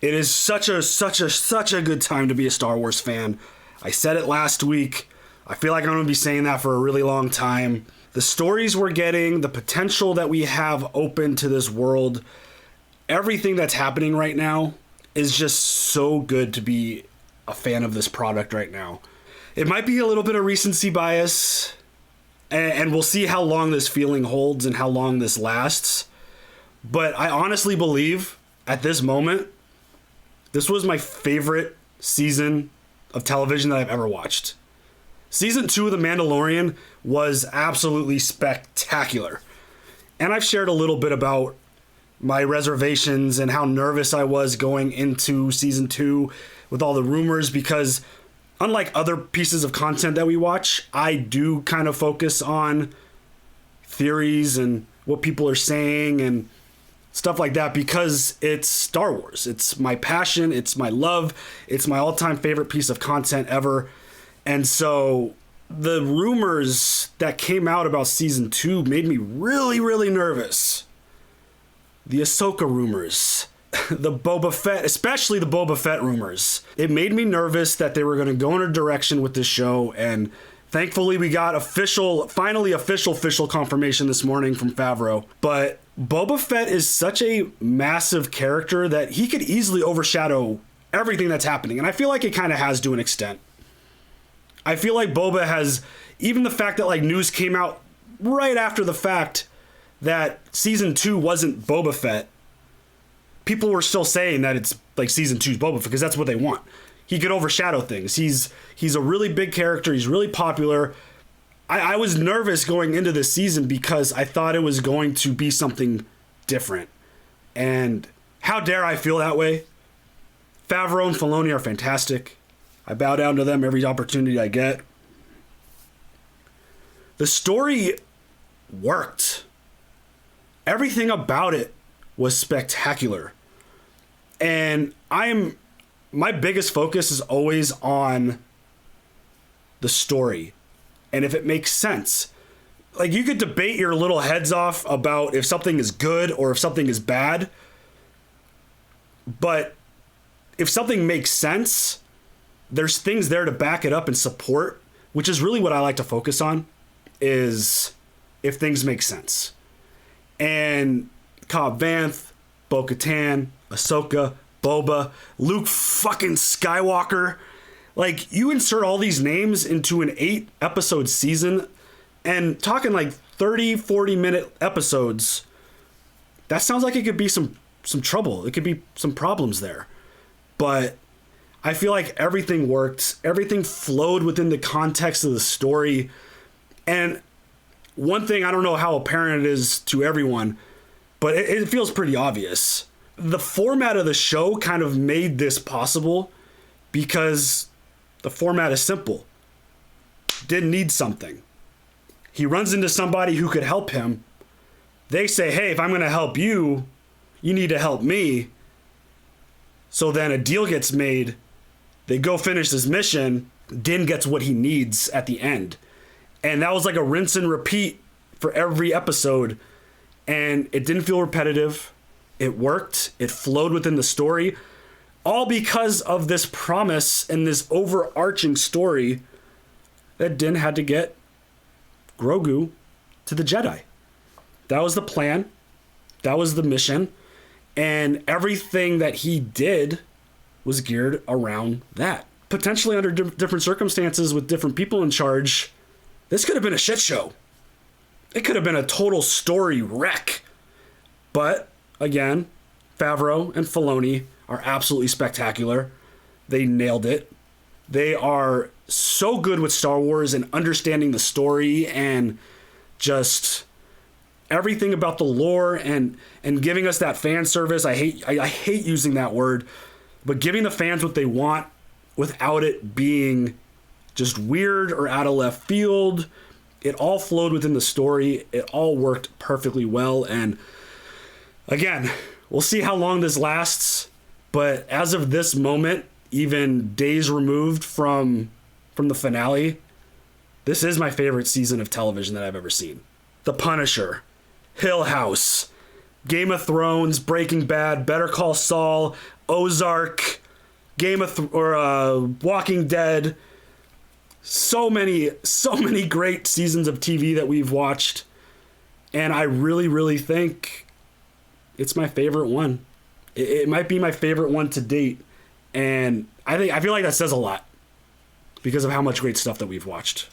It is such a good time to be a Star Wars fan. I said it last week. I feel like I'm going to be saying that for a really long time. The stories we're getting, the potential that we have open to this world, everything that's happening right now is just so good to be a fan of this product right now. It might be a little bit of recency bias, and we'll see how long this feeling holds and how long this lasts. But I honestly believe at this moment, this was my favorite season of television that I've ever watched. Season 2 of The Mandalorian was absolutely spectacular. And I've shared a little bit about my reservations and how nervous I was going into season 2 with all the rumors, because unlike other pieces of content that we watch, I do kind of focus on theories and what people are saying and stuff like that, because it's Star Wars. It's my passion. It's my love. It's my all-time favorite piece of content ever. And so the rumors that came out about season 2 made me really, really nervous. The Ahsoka rumors, the Boba Fett, especially the Boba Fett rumors. It made me nervous that they were going to go in a direction with this show, and thankfully we got official confirmation this morning from Favreau. But Boba Fett is such a massive character that he could easily overshadow everything that's happening, and I feel like it kind of has to an extent. I feel like Boba has, even the fact that like news came out right after the fact that season 2 wasn't Boba Fett, people were still saying that it's like season 2's Boba Fett because that's what they want. He could overshadow things. He's a really big character. He's really popular. I was nervous going into this season because I thought it was going to be something different. And how dare I feel that way? Favreau and Filoni are fantastic. I bow down to them every opportunity I get. The story worked. Everything about it was spectacular. And my biggest focus is always on the story and if it makes sense. Like, you could debate your little heads off about if something is good or if something is bad, but if something makes sense, there's things there to back it up and support, which is really what I like to focus on, is if things make sense. And Cobb Vanth, Bo-Katan, Ahsoka, Boba, Luke fucking Skywalker. Like, you insert all these names into an 8-episode season and talking like 30, 40-minute episodes, that sounds like it could be some trouble. It could be some problems there. But I feel like everything worked. Everything flowed within the context of the story. And one thing, I don't know how apparent it is to everyone, but it feels pretty obvious. The format of the show kind of made this possible because the format is simple. Didn't need something. He runs into somebody who could help him. They say, hey, if I'm going to help you, you need to help me. So then a deal gets made. They go finish this mission. Din gets what he needs at the end. And that was like a rinse and repeat for every episode. And it didn't feel repetitive. It worked. It flowed within the story. All because of this promise and this overarching story that Din had to get Grogu to the Jedi. That was the plan. That was the mission. And everything that he did was geared around that. Potentially under different circumstances with different people in charge, this could have been a shit show. It could have been a total story wreck. But, again, Favreau and Filoni are absolutely spectacular. They nailed it. They are so good with Star Wars and understanding the story and just everything about the lore and giving us that fan service. I hate using that word, but giving the fans what they want without it being just weird or out of left field. It all flowed within the story. It all worked perfectly well. And again, we'll see how long this lasts. But as of this moment, even days removed from the finale, this is my favorite season of television that I've ever seen. The Punisher, Hill House, Game of Thrones, Breaking Bad, Better Call Saul, Ozark, Walking Dead. So many great seasons of TV that we've watched. And I really, really think it's my favorite one. It might be my favorite one to date. And I feel like that says a lot because of how much great stuff that we've watched.